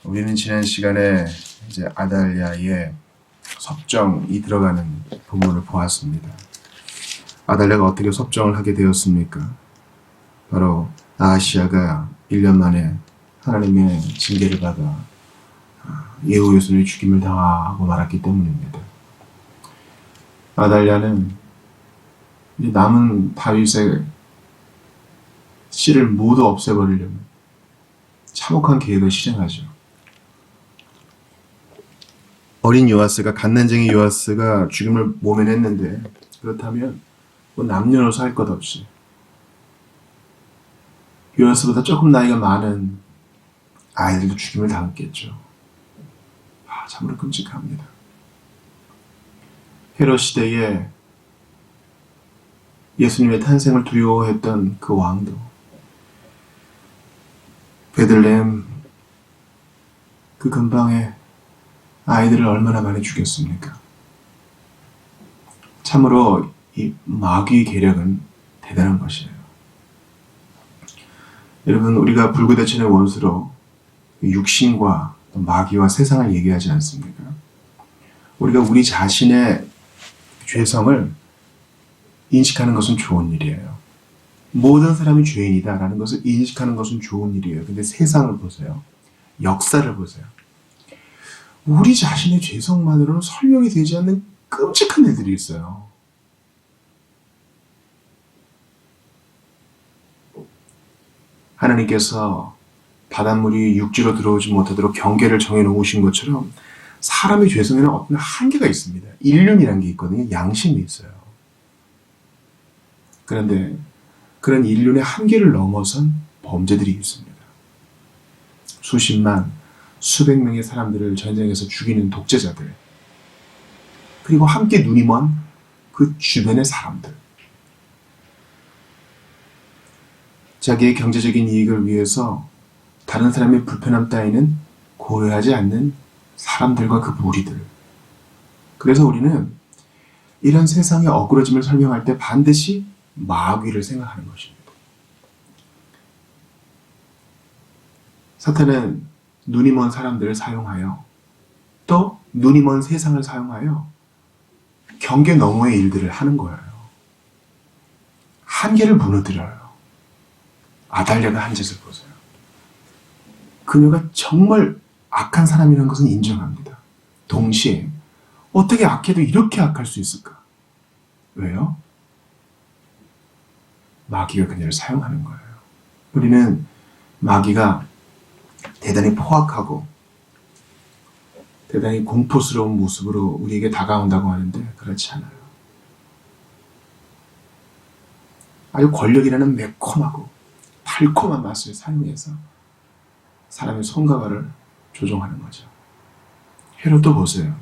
우리는 지난 시간에 이제 아달랴의 섭정이 들어가는 부분을 보았습니다. 아달랴가 어떻게 섭정을 하게 되었습니까? 바로 아하시아가 1년 만에 하나님의 징계를 받아 예후 요손의 죽임을 당하고 말았기 때문입니다. 아달랴는 남은 다윗의 씨를 모두 없애버리려면 참혹한 계획을 실행하죠. 어린 요아스가 갓난쟁이 요아스가 죽임을 모면했는데, 그렇다면 뭐 남녀노소 할 것 없이 요아스보다 조금 나이가 많은 아이들도 죽임을 당했겠죠. 참으로 끔찍합니다. 헤롯 시대에 예수님의 탄생을 두려워했던 그 왕도 베들레헴 그 근방에 아이들을 얼마나 많이 죽였습니까? 참으로 이 마귀의 계략은 대단한 것이에요. 여러분, 우리가 불구대천의 원수로 육신과 마귀와 세상을 얘기하지 않습니까? 우리가 우리 자신의 죄성을 인식하는 것은 좋은 일이에요. 모든 사람이 죄인이다라는 것을 인식하는 것은 좋은 일이에요. 근데 세상을 보세요. 역사를 보세요. 우리 자신의 죄성만으로는 설명이 되지 않는 끔찍한 일들이 있어요. 하나님께서 바닷물이 육지로 들어오지 못하도록 경계를 정해놓으신 것처럼 사람의 죄성에는 어떤 한계가 있습니다. 인륜이라는 게 있거든요. 양심이 있어요. 그런데 그런 인륜의 한계를 넘어선 범죄들이 있습니다. 수십만, 수백 명의 사람들을 전쟁에서 죽이는 독재자들, 그리고 함께 눈이 먼 그 주변의 사람들, 자기의 경제적인 이익을 위해서 다른 사람의 불편함 따위는 고려하지 않는 사람들과 그 무리들. 그래서 우리는 이런 세상의 어그러짐을 설명할 때 반드시 마귀를 생각하는 것입니다. 사탄은 눈이 먼 사람들을 사용하여, 또 눈이 먼 세상을 사용하여 경계 너머의 일들을 하는 거예요. 한계를 무너뜨려요. 아달랴가 한 짓을 보세요. 그녀가 정말 악한 사람이라는 것은 인정합니다. 동시에 어떻게 악해도 이렇게 악할 수 있을까? 왜요? 마귀가 그녀를 사용하는 거예요. 우리는 마귀가 대단히 포악하고 대단히 공포스러운 모습으로 우리에게 다가온다고 하는데 그렇지 않아요. 아주 권력이라는 매콤하고 달콤한 맛을 사용해서 사람의 손과 발을 조종하는 거죠. 헤롯도 보세요.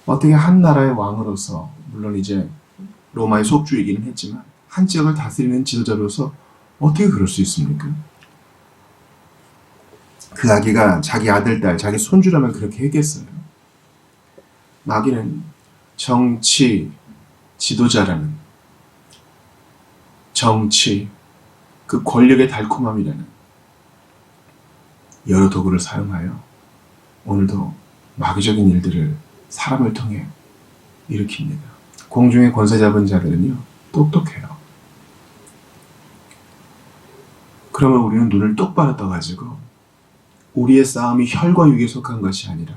어떻게 한 나라의 왕으로서, 물론 이제 로마의 속주이기는 했지만 한 지역을 다스리는 지도자로서 어떻게 그럴 수 있습니까? 그 아기가 자기 아들, 딸, 자기 손주라면 그렇게 했겠어요. 마귀는 정치 지도자라는, 정치 그 권력의 달콤함이라는 여러 도구를 사용하여 오늘도 마귀적인 일들을 사람을 통해 일으킵니다. 공중의 권세 잡은 자들은요, 똑똑해요. 그러면 우리는 눈을 똑바로 떠가지고 우리의 싸움이 혈과 육에 속한 것이 아니라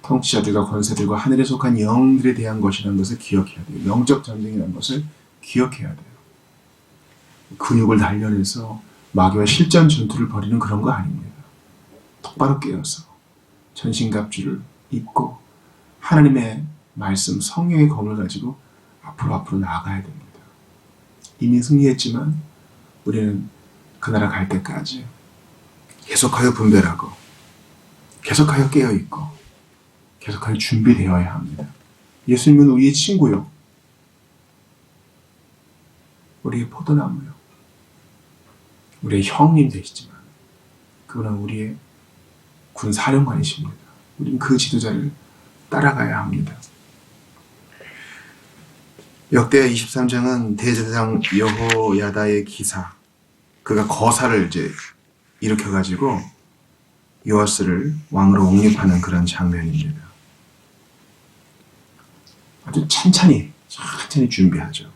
통치자들과 권세들과 하늘에 속한 영들에 대한 것이라는 것을 기억해야 돼요. 영적 전쟁이라는 것을 기억해야 돼요. 근육을 단련해서 마귀와 실전 전투를 벌이는 그런 거 아닙니다. 똑바로 깨어서 전신갑주를 입고 하나님의 말씀, 성령의 검을 가지고 앞으로 나아가야 됩니다. 이미 승리했지만 우리는 그 나라 갈 때까지 계속하여 분별하고 계속하여 깨어있고 계속하여 준비되어야 합니다. 예수님은 우리의 친구요, 우리의 포도나무요, 우리의 형님 되시지만 그분은 우리의 군사령관이십니다. 우리는 그 지도자를 따라가야 합니다. 역대 23장은 대제사장 여호야다의 기사, 그가 거사를 이제 일으켜가지고 요아스를 왕으로 옹립하는 그런 장면입니다. 아주 천천히 준비하죠.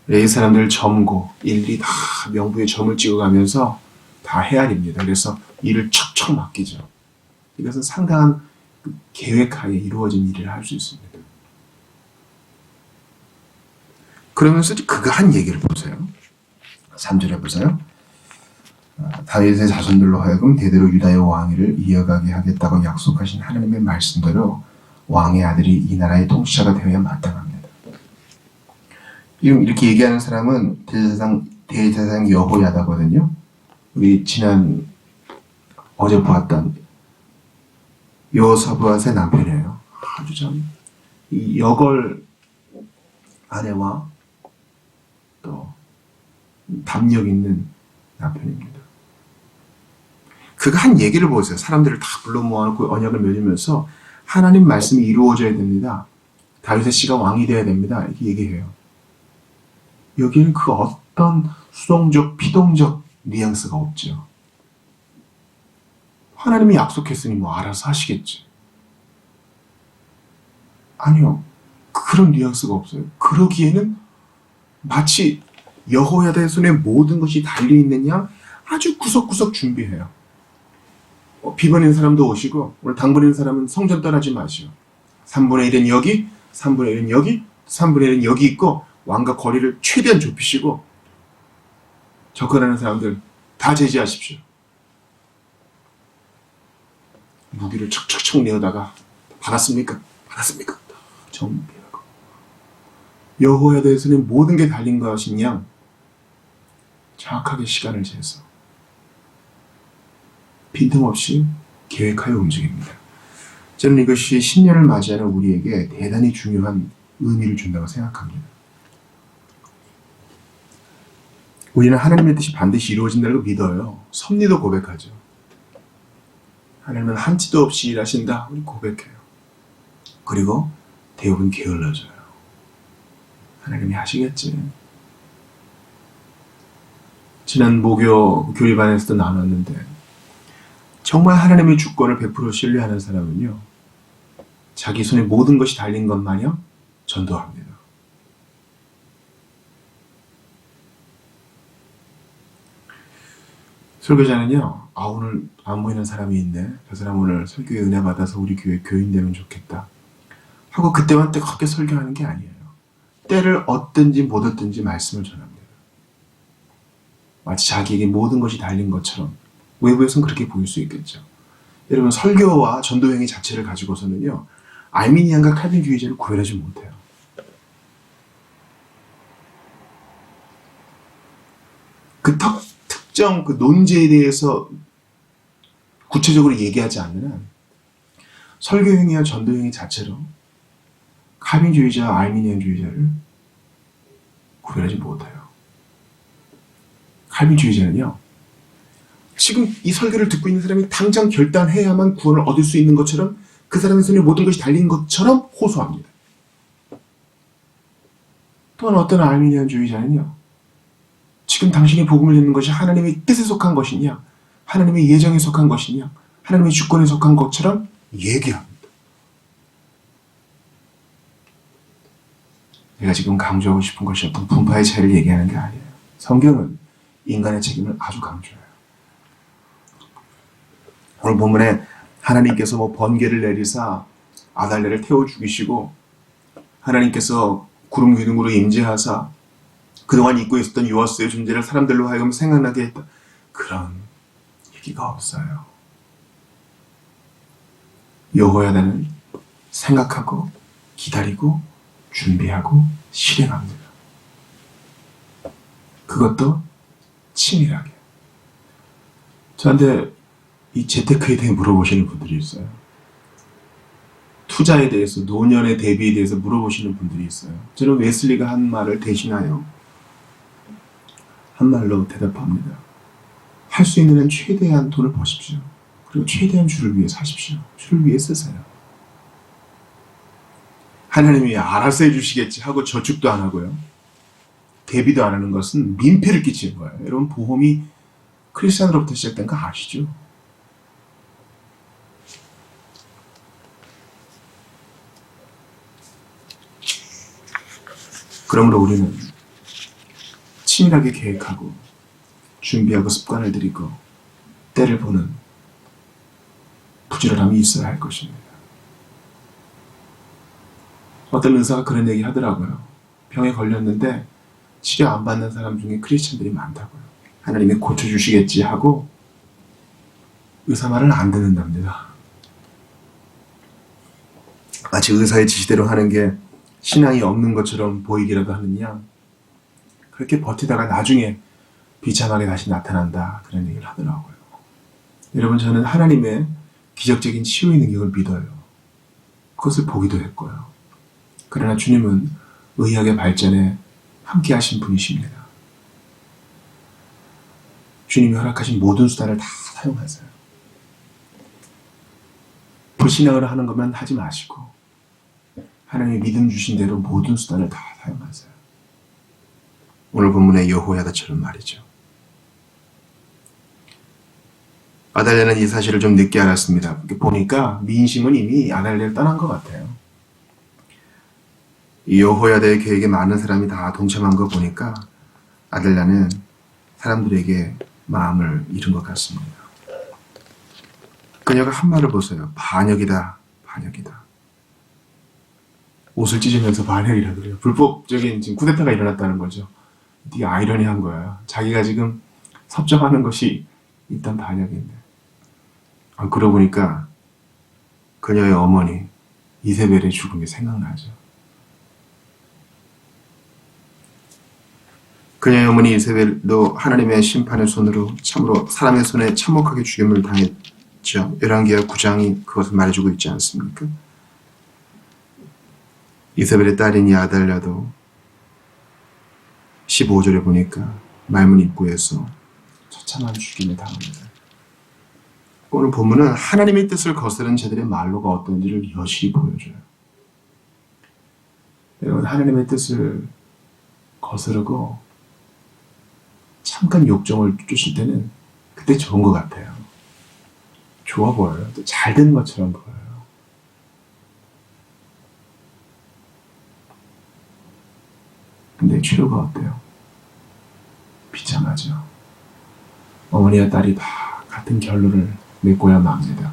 이 사람들 점고 일일이 다 명부에 점을 찍어가면서 다 헤아립니다. 그래서 일을 척척 맡기죠. 이것은 상당한 계획하에 이루어진 일을 할 수 있습니다. 그러면서 그가 한 얘기를 보세요. 3절에 보세요. 다윗의 자손들로 하여금 대대로 유다의 왕위를 이어가게 하겠다고 약속하신 하나님의 말씀대로 왕의 아들이 이 나라의 통치자가 되어야 마땅합니다. 이렇게 얘기하는 사람은 대제사장 여호야다거든요. 우리 어제 보았던 여호사밧의 남편이에요. 아주 참 이 여걸 아내와 또 담력 있는 남편입니다. 그가 한 얘기를 보세요. 사람들을 다 불러 모아놓고 언약을 맺으면서 하나님 말씀이 이루어져야 됩니다. 다윗의 씨가 왕이 되어야 됩니다. 이렇게 얘기해요. 여기는 그 어떤 수동적, 피동적 뉘앙스가 없죠. 하나님이 약속했으니 뭐 알아서 하시겠지. 아니요. 그런 뉘앙스가 없어요. 그러기에는 마치 여호야다의 손에 모든 것이 달려있느냐 아주 구석구석 준비해요. 비번인 사람도 오시고 오늘 당번인 사람은 성전 떠나지 마시오. 3분의 1은 여기, 3분의 1은 여기, 3분의 1은 여기 있고 왕과 거리를 최대한 좁히시고 접근하는 사람들 다 제지하십시오. 무기를 척척척 내어다가 받았습니까? 정비하고 여호야다의 손에 모든 게 달린 것인 양 정확하게 시간을 재서 빈틈없이 계획하여 움직입니다. 저는 이것이 신년을 맞이하는 우리에게 대단히 중요한 의미를 준다고 생각합니다. 우리는 하나님의 뜻이 반드시 이루어진다고 믿어요. 섭리도 고백하죠. 하나님은 한치도 없이 일하신다. 우리 고백해요. 그리고 대부분 게을러져요. 하나님이 하시겠지. 지난 목요 교회반에서도 나눴는데 정말 하나님의 주권을 100% 신뢰하는 사람은요. 자기 손에 모든 것이 달린 것 마냥 전도합니다. 설교자는요. 오늘 안 보이는 사람이 있네. 그 사람 오늘 설교에 은혜 받아서 우리 교회 교인 되면 좋겠다. 하고 그때만 뜨겁게 설교하는 게 아니에요. 때를 얻든지 못 얻든지 말씀을 전합니다. 마치 자기에게 모든 것이 달린 것처럼 외부에서는 그렇게 보일 수 있겠죠. 여러분 설교와 전도 행위 자체를 가지고서는요. 알미니안과 칼빈주의자를 구별하지 못해요. 그 특정 그 논제에 대해서 구체적으로 얘기하지 않는 한 설교 행위와 전도 행위 자체로 칼빈주의자와 알미니안주의자를 구별하지 못해요. 칼빈주의자는요. 지금 이 설교를 듣고 있는 사람이 당장 결단해야만 구원을 얻을 수 있는 것처럼 그 사람의 손에 모든 것이 달린 것처럼 호소합니다. 또한 어떤 알미니안주의자는요. 지금 당신이 복음을 듣는 것이 하나님의 뜻에 속한 것이냐 하나님의 예정에 속한 것이냐 하나님의 주권에 속한 것처럼 얘기합니다. 제가 지금 강조하고 싶은 것이 어떤 분파의 차이를 얘기하는 게 아니에요. 성경은 인간의 책임을 아주 강조해요. 오늘 본문에 하나님께서 번개를 내리사 아달랴를 태워 죽이시고 하나님께서 구름 기둥으로 임재하사 그동안 잊고 있었던 요아스의 존재를 사람들로 하여금 생각나게 했다. 그런 얘기가 없어요. 여호야다는 생각하고 기다리고 준비하고 실행합니다. 그것도 치밀하게. 저한테 이 재테크에 대해 물어보시는 분들이 있어요. 투자에 대해서, 노년의 대비에 대해서 물어보시는 분들이 있어요. 저는 웨슬리가 한 말을 대신하여 한 말로 대답합니다. 할 수 있는 한 최대한 돈을 버십시오. 그리고 최대한 주를 위해 사십시오. 주를 위해 쓰세요. 하나님이 알아서 해주시겠지 하고 저축도 안 하고요. 대비도 안 하는 것은 민폐를 끼치는 거예요. 여러분 보험이 크리스찬으로부터 시작된 거 아시죠? 그러므로 우리는 치밀하게 계획하고 준비하고 습관을 들이고 때를 보는 부지런함이 있어야 할 것입니다. 어떤 의사가 그런 얘기 하더라고요. 병에 걸렸는데 치료 안 받는 사람 중에 크리스찬들이 많다고요. 하나님이 고쳐주시겠지 하고 의사 말을 안 듣는답니다. 마치 의사의 지시대로 하는 게 신앙이 없는 것처럼 보이기라도 하느냐, 그렇게 버티다가 나중에 비참하게 다시 나타난다, 그런 얘기를 하더라고요. 여러분, 저는 하나님의 기적적인 치유의 능력을 믿어요. 그것을 보기도 했고요. 그러나 주님은 의학의 발전에 함께 하신 분이십니다. 주님이 허락하신 모든 수단을 다 사용하세요. 불신앙으로 하는 것만 하지 마시고 하나님이 믿음 주신 대로 모든 수단을 다 사용하세요. 오늘 본문의 여호야다처럼 말이죠. 아달랴는 이 사실을 좀 늦게 알았습니다. 보니까 민심은 이미 아달랴를 떠난 것 같아요. 이 여호야다의 계획에 많은 사람이 다 동참한 거 보니까 아달랴는 사람들에게 마음을 잃은 것 같습니다. 그녀가 한 말을 보세요. 반역이다, 반역이다. 옷을 찢으면서 반역이라 그래요. 불법적인 지금 쿠데타가 일어났다는 거죠. 되게 아이러니한 거예요. 자기가 지금 섭정하는 것이 일단 반역인데. 그러고 보니까 그녀의 어머니 이세벨의 죽음이 생각나죠. 그녀의 어머니 이세벨도 하나님의 심판의 손으로 참으로 사람의 손에 참혹하게 죽임을 당했죠. 열왕기하 9장이 그것을 말해주고 있지 않습니까? 이세벨의 딸인 이 아달랴도 15절에 보니까 말문 입구에서 처참한 죽임을 당합니다. 오늘 본문은 하나님의 뜻을 거스른 자들의 말로가 어떤지를 여실히 보여줘요. 여러분, 하나님의 뜻을 거스르고 잠깐 욕정을 쫓을 때는 그때 좋은 것 같아요. 좋아 보여요. 또 잘 된 것처럼 보여요. 근데 최후가 어때요? 비참하죠. 어머니와 딸이 다 같은 결론을 맺고야 맙니다.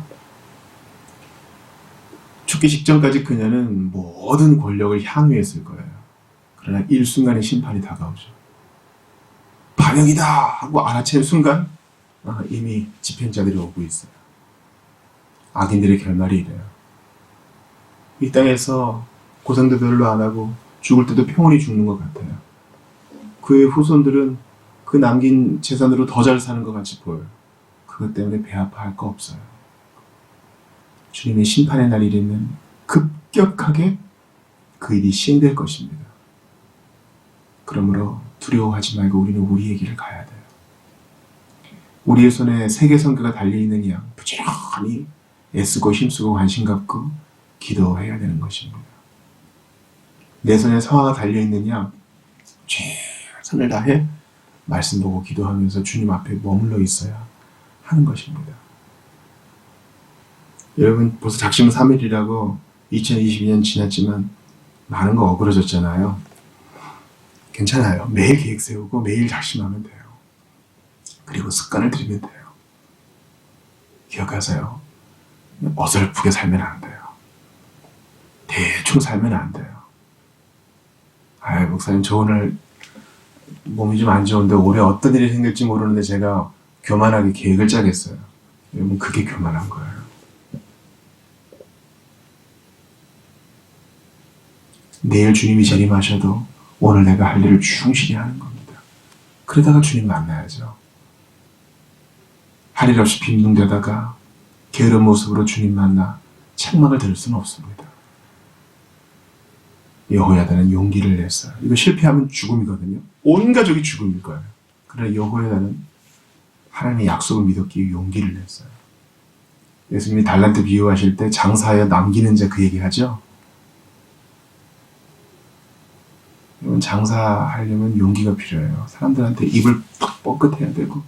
죽기 직전까지 그녀는 모든 권력을 향유했을 거예요. 그러나 일순간의 심판이 다가오죠. 반역이다 하고 알아챈 순간 이미 집행자들이 오고 있어요. 악인들의 결말이 이래요. 이 땅에서 고생도 별로 안 하고 죽을 때도 평온히 죽는 것 같아요. 그의 후손들은 그 남긴 재산으로 더 잘 사는 것 같이 보여요. 그것 때문에 배 아파할 거 없어요. 주님의 심판의 날이 되면 급격하게 그 일이 시행될 것입니다. 그러므로 두려워하지 말고 우리는 우리의 길을 가야 돼요. 우리의 손에 세계 선교가 달려있는 양 부지런히 애쓰고 힘쓰고 관심 갖고 기도해야 되는 것입니다. 내 손에 성화가 달려있는 양 최선을 다해 말씀 보고 기도하면서 주님 앞에 머물러 있어야 하는 것입니다. 여러분, 벌써 작심 3일이라고 2022년 지났지만 많은 거 어그러졌잖아요. 괜찮아요. 매일 계획 세우고 매일 작심하면 돼요. 그리고 습관을 들이면 돼요. 기억하세요. 어설프게 살면 안 돼요. 대충 살면 안 돼요. 목사님, 저 오늘 몸이 좀 안 좋은데 올해 어떤 일이 생길지 모르는데 제가 교만하게 계획을 짜겠어요. 여러분, 그게 교만한 거예요. 내일 주님이 재림하셔도 오늘 내가 할 일을 충실히 하는 겁니다. 그러다가 주님 만나야죠. 할 일 없이 빈둥대다가 게으른 모습으로 주님 만나 책망을 들을 수는 없습니다. 여호야다는 용기를 냈어요. 이거 실패하면 죽음이거든요. 온 가족이 죽음일 거예요. 그러나 여호야다는 하나님의 약속을 믿었기에 용기를 냈어요. 예수님이 달란트 비유하실 때 장사하여 남기는 자 그 얘기하죠. 장사하려면 용기가 필요해요. 사람들한테 입을 팍 뻥끗해야 되고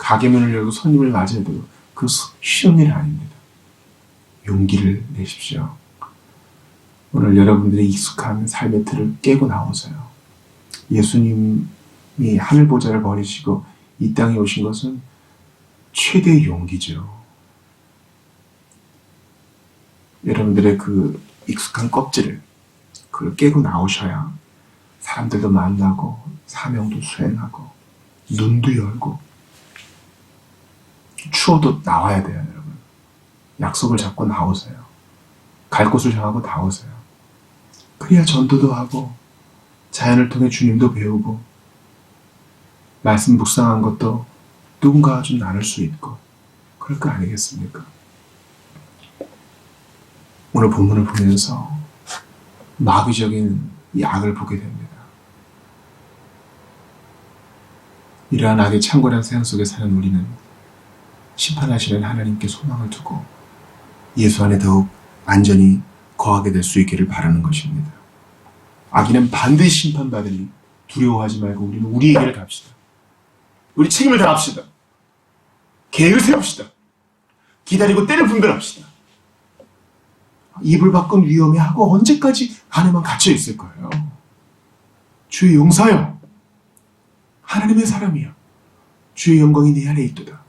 가게 문을 열고 손님을 맞아야 되고 그 쉬운 일은 아닙니다. 용기를 내십시오. 오늘 여러분들의 익숙한 삶의 틀을 깨고 나오세요. 예수님이 하늘 보좌를 버리시고 이 땅에 오신 것은 최대의 용기죠. 여러분들의 그 익숙한 껍질을 그걸 깨고 나오셔야 사람들도 만나고 사명도 수행하고 눈도 열고 추워도 나와야 돼요, 여러분. 약속을 잡고 나오세요. 갈 곳을 향하고 나오세요. 그래야 전도도 하고 자연을 통해 주님도 배우고 말씀 묵상한 것도 누군가와 좀 나눌 수 있고 그럴 거 아니겠습니까? 오늘 본문을 보면서 마귀적인 이 악을 보게 됩니다. 이러한 악의 창궐한 세상 속에 사는 우리는 심판하시는 하나님께 소망을 두고 예수 안에 더욱 안전히 거하게 될 수 있기를 바라는 것입니다. 악인은 반드시 심판받으니 두려워하지 말고 우리는 우리의 길을 갑시다. 우리 책임을 다합시다. 계획을 세웁시다. 기다리고 때를 분별합시다. 이불 밖은 위험해 하고 언제까지 안에만 갇혀 있을 거예요. 주의 용사여, 하나님의 사람이여, 주의 영광이 네 안에 있도다.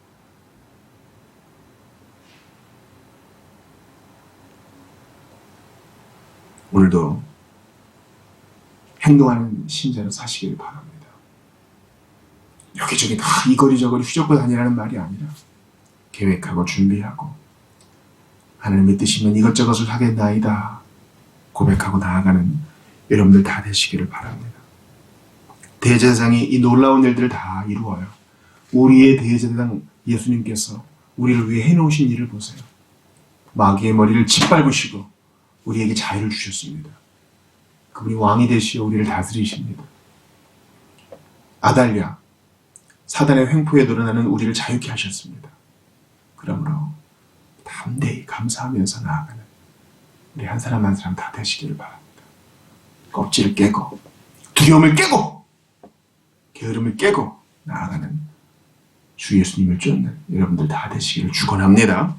오늘도 행동하는 신자로 사시기를 바랍니다. 여기저기 다 이거리 저거리 휘젓고 다니라는 말이 아니라 계획하고 준비하고 하나님의 뜻이면 이것저것을 하겠나이다 고백하고 나아가는 여러분들 다 되시기를 바랍니다. 대제사장이 이 놀라운 일들을 다 이루어요. 우리의 대제사장 예수님께서 우리를 위해 해놓으신 일을 보세요. 마귀의 머리를 짓밟으시고 우리에게 자유를 주셨습니다. 그분이 왕이 되시어 우리를 다스리십니다. 아달랴, 사단의 횡포에 늘어나는 우리를 자유케 하셨습니다. 그러므로 담대히 감사하면서 나아가는 우리 한 사람 한 사람 다 되시기를 바랍니다. 껍질을 깨고 두려움을 깨고 게으름을 깨고 나아가는 주 예수님을 쫓는 여러분들 다 되시기를 축원합니다.